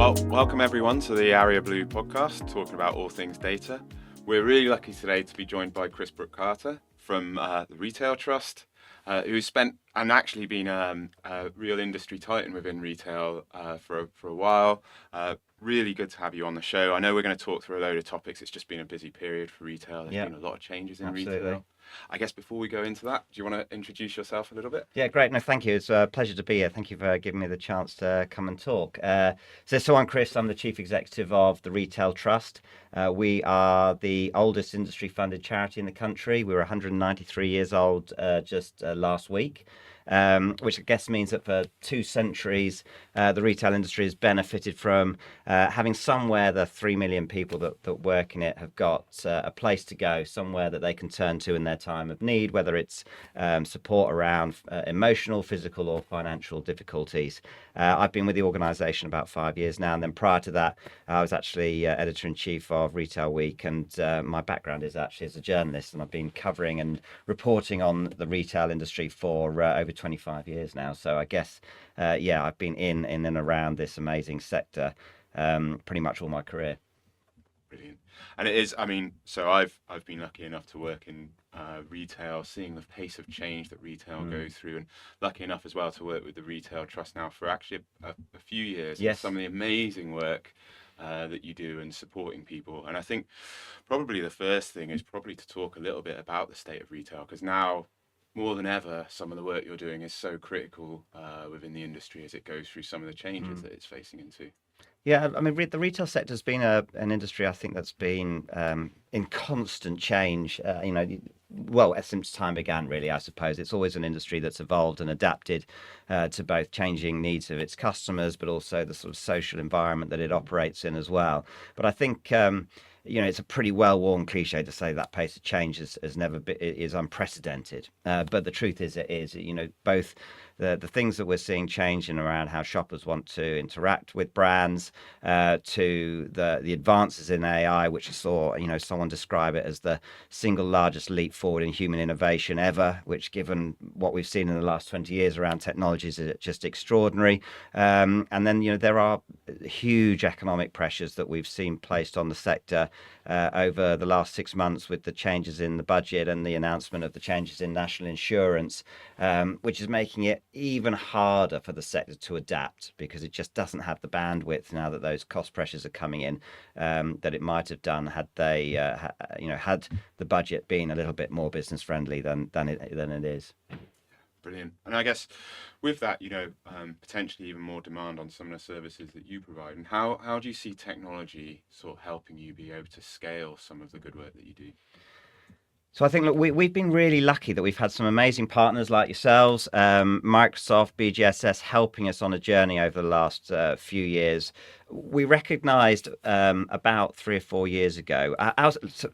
Well, welcome everyone to the Arreoblue Podcast, talking about all things data. We're really lucky today to be joined by Chris Brook-Carter from the Retail Trust, who's spent and actually been a real industry titan within retail for a while. Really good to have you on the show. I know we're going to talk through a load of topics. It's just been a busy period for retail. There's been a lot of changes in retail. I guess before we go into that, do you want to introduce yourself a little bit? Yeah, great. No, thank you. It's a pleasure to be here. Thank you for giving me the chance to come and talk. So I'm Chris. I'm the Chief Executive of the Retail Trust. We are the oldest industry-funded charity in the country. We were 193 years old just last week. Which I guess means that for 2 centuries, the retail industry has benefited from having somewhere the 3 million people that work in it have got a place to go, somewhere that they can turn to in their time of need, whether it's support around emotional, physical or financial difficulties. I've been with the organisation about 5 years now, and then prior to that, I was actually Editor-in-Chief of Retail Week, and my background is actually as a journalist, and I've been covering and reporting on the retail industry for over 25 years now. So I guess, I've been in and around this amazing sector pretty much all my career. Brilliant. And it is, so I've been lucky enough to work in retail, seeing the pace of change that retail goes through, and lucky enough as well to work with the Retail Trust now for actually a few years. Yes. Some of the amazing work that you do in supporting people. And I think probably the first thing is probably to talk a little bit about the state of retail, because now more than ever, some of the work you're doing is so critical within the industry as it goes through some of the changes that it's facing into. Yeah, I mean, the retail sector has been an industry, I think, that's been in constant change, since time began, really, I suppose. It's always an industry that's evolved and adapted to both changing needs of its customers, but also the sort of social environment that it operates in as well. But I think it's a pretty well-worn cliche to say that pace of change has never been, is unprecedented. But the truth is, it is. Both the things that we're seeing changing around how shoppers want to interact with brands, to the advances in AI, which I saw, someone describe it as the single largest leap forward in human innovation ever, which, given what we've seen in the last 20 years around technologies, is just extraordinary. And then, there are huge economic pressures that we've seen placed on the sector over the last 6 months with the changes in the budget and the announcement of the changes in national insurance, which is making it even harder for the sector to adapt, because it just doesn't have the bandwidth now that those cost pressures are coming in that it might have done had they had the budget been a little bit more business friendly than it is. Brilliant. And I guess with that, potentially even more demand on some of the services that you provide. And how do you see technology sort of helping you be able to scale some of the good work that you do? So I think, look, we've been really lucky that we've had some amazing partners like yourselves, Microsoft, BGSS, helping us on a journey over the last few years. We recognised about 3 or 4 years ago,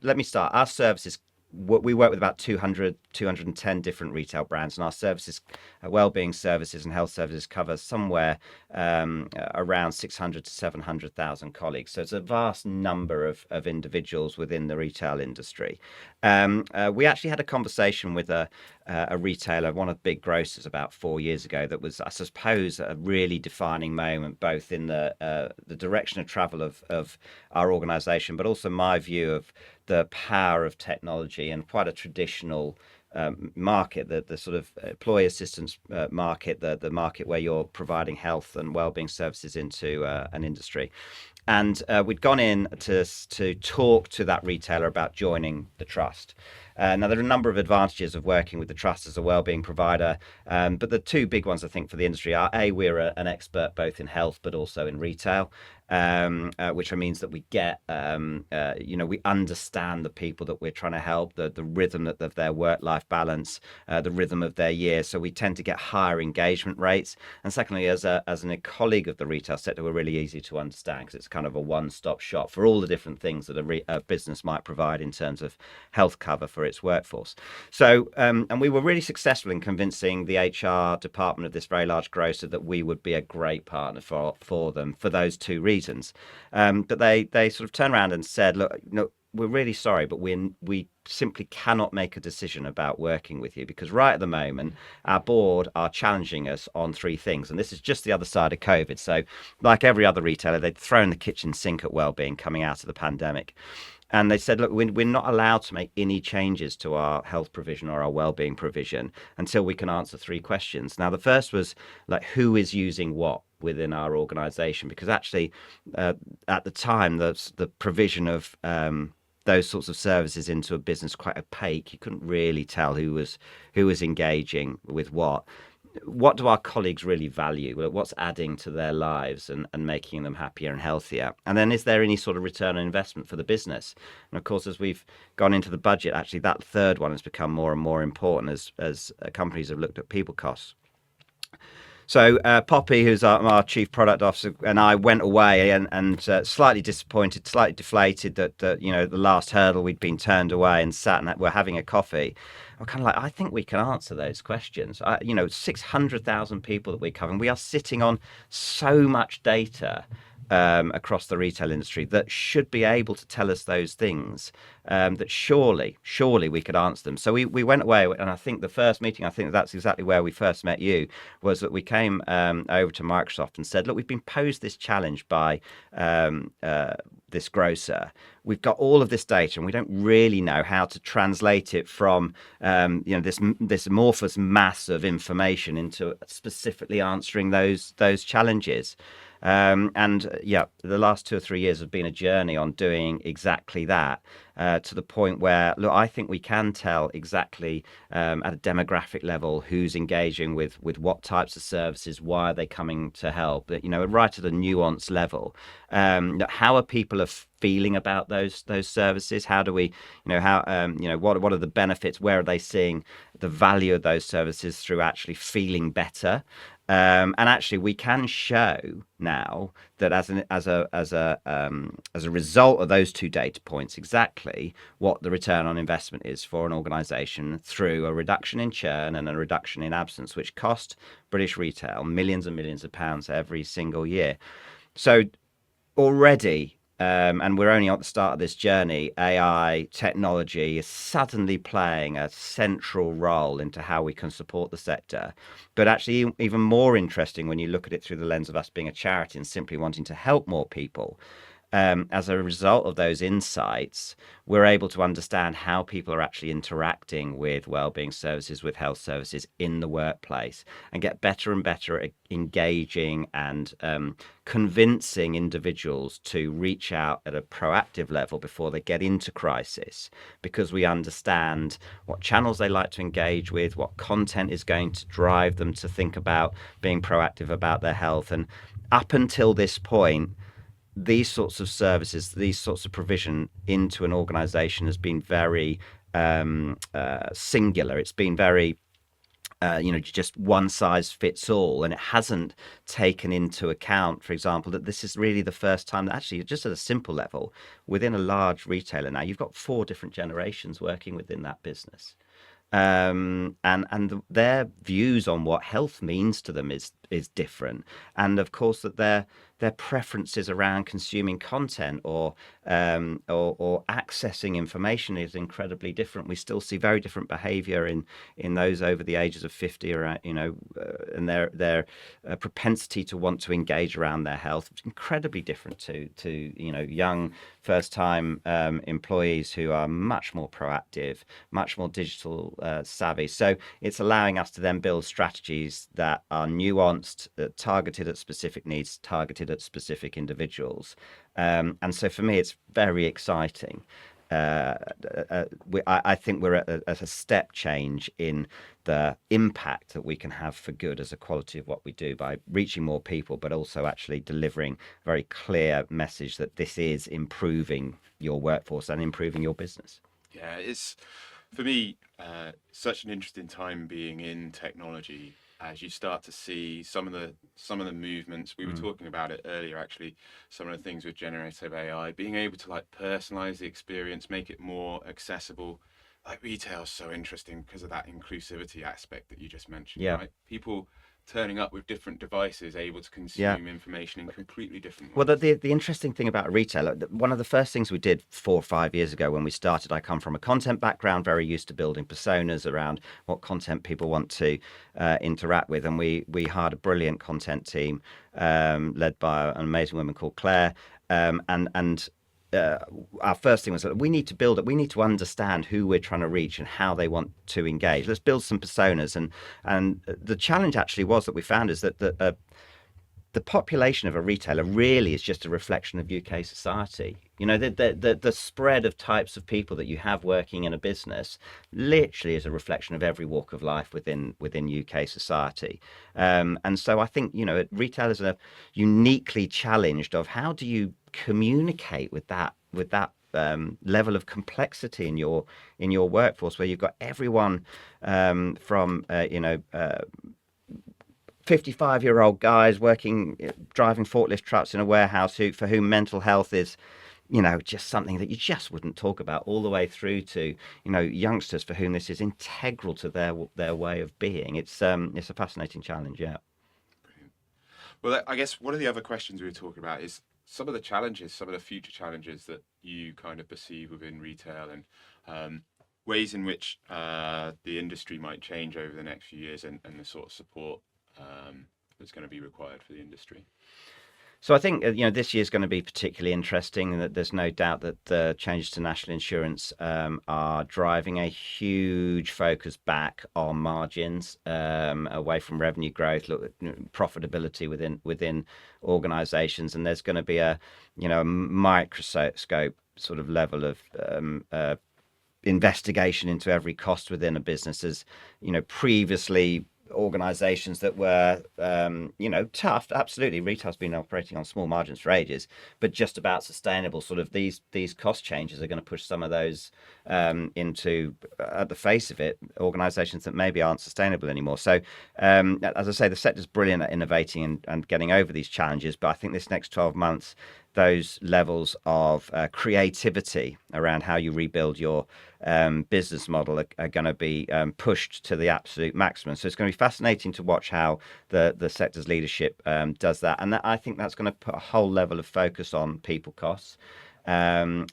let me start, our services, we work with about 210 different retail brands, and our services, wellbeing services and health services, cover somewhere around 600 to 700,000 colleagues. So it's a vast number of individuals within the retail industry. We actually had a conversation with a retailer, one of the big grocers, about 4 years ago. That was, I suppose, a really defining moment, both in the direction of travel of our organisation, but also my view of the power of technology and quite a traditional market, the sort of employee assistance market, the market where you're providing health and wellbeing services into an industry. And we'd gone in to talk to that retailer about joining the trust. Now, there are a number of advantages of working with the trust as a wellbeing provider, but the 2 big ones, I think, for the industry are, A, we're an expert both in health but also in retail, which means that we get, we understand the people that we're trying to help, the rhythm of their work-life balance, the rhythm of their year. So we tend to get higher engagement rates. And secondly, as a colleague of the retail sector, we're really easy to understand, because it's kind of a one-stop shop for all the different things that a business might provide in terms of health cover for its workforce. So, and we were really successful in convincing the HR department of this very large grocer that we would be a great partner for them for those 2 reasons. But they sort of turned around and said, look, we're really sorry, but we simply cannot make a decision about working with you, because right at the moment our board are challenging us on three things, and this is just the other side of COVID. So like every other retailer, they'd thrown the kitchen sink at wellbeing coming out of the pandemic. And they said, look, we're not allowed to make any changes to our health provision or our wellbeing provision until we can answer three questions. Now, the first was like, who is using what within our organization? Because actually, at the time, the provision of those sorts of services into a business quite opaque. You couldn't really tell who was engaging with what. What do our colleagues really value? What's adding to their lives and making them happier and healthier? And then is there any sort of return on investment for the business? And of course, as we've gone into the budget, actually that third one has become more and more important as companies have looked at people costs. So Poppy, who's our chief product officer, and I went away and slightly disappointed, slightly deflated that the last hurdle we'd been turned away, and sat and we're having a coffee. I'm kind of like, I think we can answer those questions. 600,000 people that we cover, and we are sitting on so much data across the retail industry that should be able to tell us those things, that surely we could answer them. So we went away, and I think the first meeting, I think that's exactly where we first met you, was that we came over to Microsoft and said, look, we've been posed this challenge by this grocer. We've got all of this data, and we don't really know how to translate it from this amorphous mass of information into specifically answering those challenges. The last 2 or 3 years have been a journey on doing exactly that, to the point where, look, I think we can tell exactly at a demographic level who's engaging with what types of services, why are they coming to help, right at a nuanced level. How are people feeling about those services? How do we, what are the benefits? Where are they seeing the value of those services through actually feeling better? And actually, we can show now that as a result of those two data points, exactly what the return on investment is for an organisation through a reduction in churn and a reduction in absence, which cost British retail millions and millions of pounds every single year. So already, and we're only at the start of this journey, AI technology is suddenly playing a central role into how we can support the sector. But actually, even more interesting when you look at it through the lens of us being a charity and simply wanting to help more people. As a result of those insights, we're able to understand how people are actually interacting with wellbeing services, with health services in the workplace, and get better and better at engaging and convincing individuals to reach out at a proactive level before they get into crisis, because we understand what channels they like to engage with, what content is going to drive them to think about being proactive about their health. And up until this point, these sorts of services, these sorts of provision into an organization has been very singular. It's been very, just one size fits all. And it hasn't taken into account, for example, that this is really the first time that actually, just at a simple level, within a large retailer now, you've got 4 different generations working within that business. And their views on what health means to them is different, and of course that their preferences around consuming content or accessing information is incredibly different. We still see very different behaviour in those over the ages of 50, or and their propensity to want to engage around their health is incredibly different to young first-time employees who are much more proactive, much more digital savvy. So it's allowing us to then build strategies that are nuanced, targeted at specific needs, targeted at specific individuals. And so for me, it's very exciting. I think we're at a step change in the impact that we can have for good as a quality of what we do by reaching more people, but also actually delivering a very clear message that this is improving your workforce and improving your business. Yeah, it's, for me, such an interesting time being in technology, as you start to see some of the movements. We were talking about it earlier, actually, some of the things with generative AI, being able to personalize the experience, make it more accessible. Retail is so interesting because of that inclusivity aspect that you just mentioned, Yeah. right? People turning up with different devices, able to consume information in completely different Well, ways. the interesting thing about a retailer, one of the first things we did 4 or 5 years ago when we started, I come from a content background, very used to building personas around what content people want to interact with. And we hired a brilliant content team led by an amazing woman called Claire. Our first thing was that we need to build it. We need to understand who we're trying to reach and how they want to engage. Let's build some personas. And the challenge actually was that we found is that the population of a retailer really is just a reflection of UK society. You know, the spread of types of people that you have working in a business literally is a reflection of every walk of life within UK society. And so I think, you know, retailers are uniquely challenged of how do you communicate with that level of complexity in your workforce, where you've got everyone from 55-year-old guys driving forklift trucks in a warehouse for whom mental health is, you know, just something that you just wouldn't talk about, all the way through to, you know, youngsters for whom this is integral to their way of being. It's a fascinating challenge, yeah. Brilliant. Well, I guess one of the other questions we were talking about is some of the challenges, some of the future challenges that you kind of perceive within retail, and ways in which the industry might change over the next few years, and the sort of support that's going to be required for the industry. So I think this year is going to be particularly interesting, and that there's no doubt that the changes to national insurance are driving a huge focus back on margins, away from revenue growth, profitability within organisations, and there's going to be a microscope sort of level of investigation into every cost within a business. As you know, previously, organizations that were tough, absolutely, retail's been operating on small margins for ages, but just about sustainable. Sort of these cost changes are going to push some of those into, at the face of it, organizations that maybe aren't sustainable anymore. So as I say, the sector's brilliant at innovating and getting over these challenges, but I think this next 12 months, those levels of creativity around how you rebuild your business model are going to be pushed to the absolute maximum. So it's going to be fascinating to watch how the sector's leadership does that. And I think that's going to put a whole level of focus on people costs. And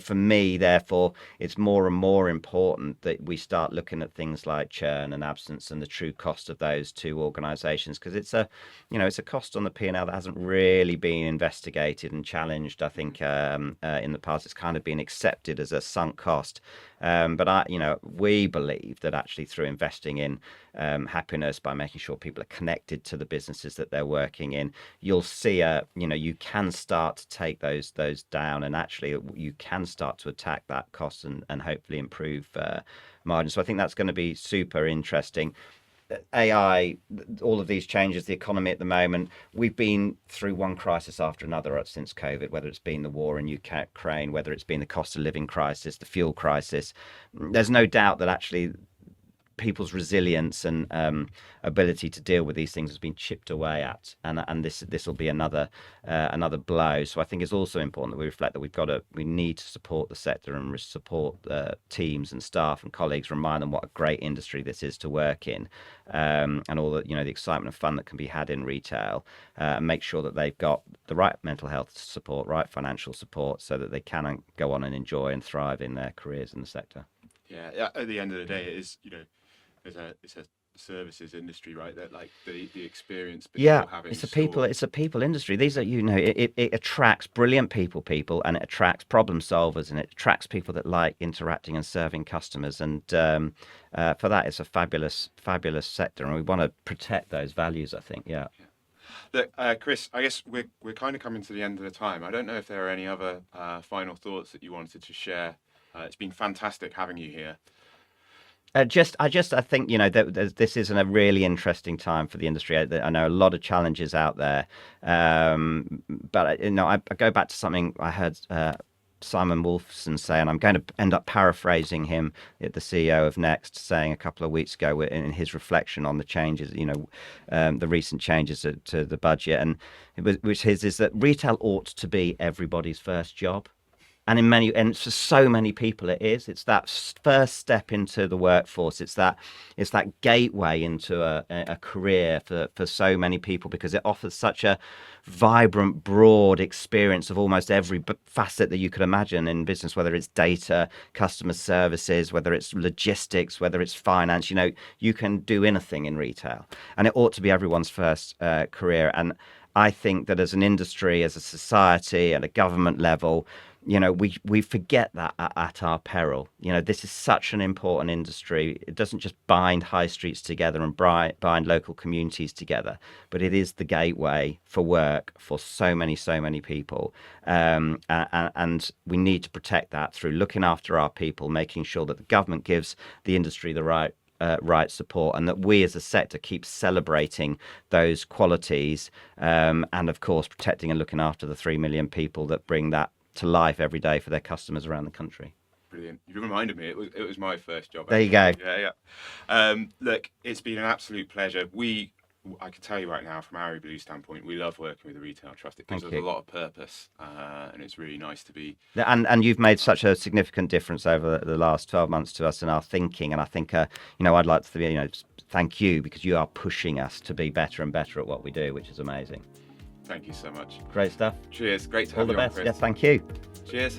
for me, therefore, it's more and more important that we start looking at things like churn and absence and the true cost of those to organisations, because it's a cost on the P&L that hasn't really been investigated and challenged. I think in the past it's kind of been accepted as a sunk cost. But we believe that actually through investing in happiness, by making sure people are connected to the businesses that they're working in, you'll see you can start to take those down, and actually you can start to attack that cost and hopefully improve margins. So I think that's going to be super interesting. AI, all of these changes, the economy at the moment, we've been through one crisis after another since COVID, whether it's been the war in Ukraine, whether it's been the cost of living crisis, the fuel crisis. There's no doubt that actually people's resilience and ability to deal with these things has been chipped away at, and this will be another blow. So I think it's also important that we reflect that we need to support the sector and support teams and staff and colleagues, remind them what a great industry this is to work in, and all the the excitement and fun that can be had in retail, and make sure that they've got the right mental health support, right financial support, so that they can go on and enjoy and thrive in their careers in the sector. Yeah, at the end of the day, it is it's a services industry, right? That like the experience people have in store. It's a people industry. These are it attracts brilliant people, and it attracts problem solvers, and it attracts people that like interacting and serving customers. And for that, it's a fabulous sector, and we want to protect those values, I think. Yeah. Look, Chris, I guess we're kind of coming to the end of the time. I don't know if there are any other final thoughts that you wanted to share. It's been fantastic having you here. I think that this is a really interesting time for the industry. I know a lot of challenges out there, but I go back to something I heard Simon Wolfson say, and I'm going to end up paraphrasing him, the CEO of Next, saying a couple of weeks ago in his reflection on the changes, the recent changes to the budget, and which is that retail ought to be everybody's first job. and for so many people it's that first step into the workforce. It's that gateway into a career for so many people, because it offers such a vibrant, broad experience of almost every facet that you could imagine in business, whether it's data, customer services, whether it's logistics, whether it's finance. You can do anything in retail, and it ought to be everyone's first career. And I think that as an industry, as a society, at a government level, we forget that at our peril. This is such an important industry. It doesn't just bind high streets together and bind local communities together, but it is the gateway for work for so many people. And we need to protect that through looking after our people, making sure that the government gives the industry the right support, and that we as a sector keep celebrating those qualities, and of course protecting and looking after the 3 million people that bring that to life every day for their customers around the country. Brilliant. You reminded me, it was my first job. There you go. Yeah. Look, it's been an absolute pleasure. I can tell you right now, from Arreoblue standpoint, we love working with the Retail Trust. It gives us a lot of purpose, and it's really nice to be. And you've made such a significant difference over the last 12 months to us in our thinking. And I think, I'd like to thank you, because you are pushing us to be better and better at what we do, which is amazing. Thank you so much. Great stuff. Cheers. Great to have you on, Chris. All the best. Yes, thank you. Cheers.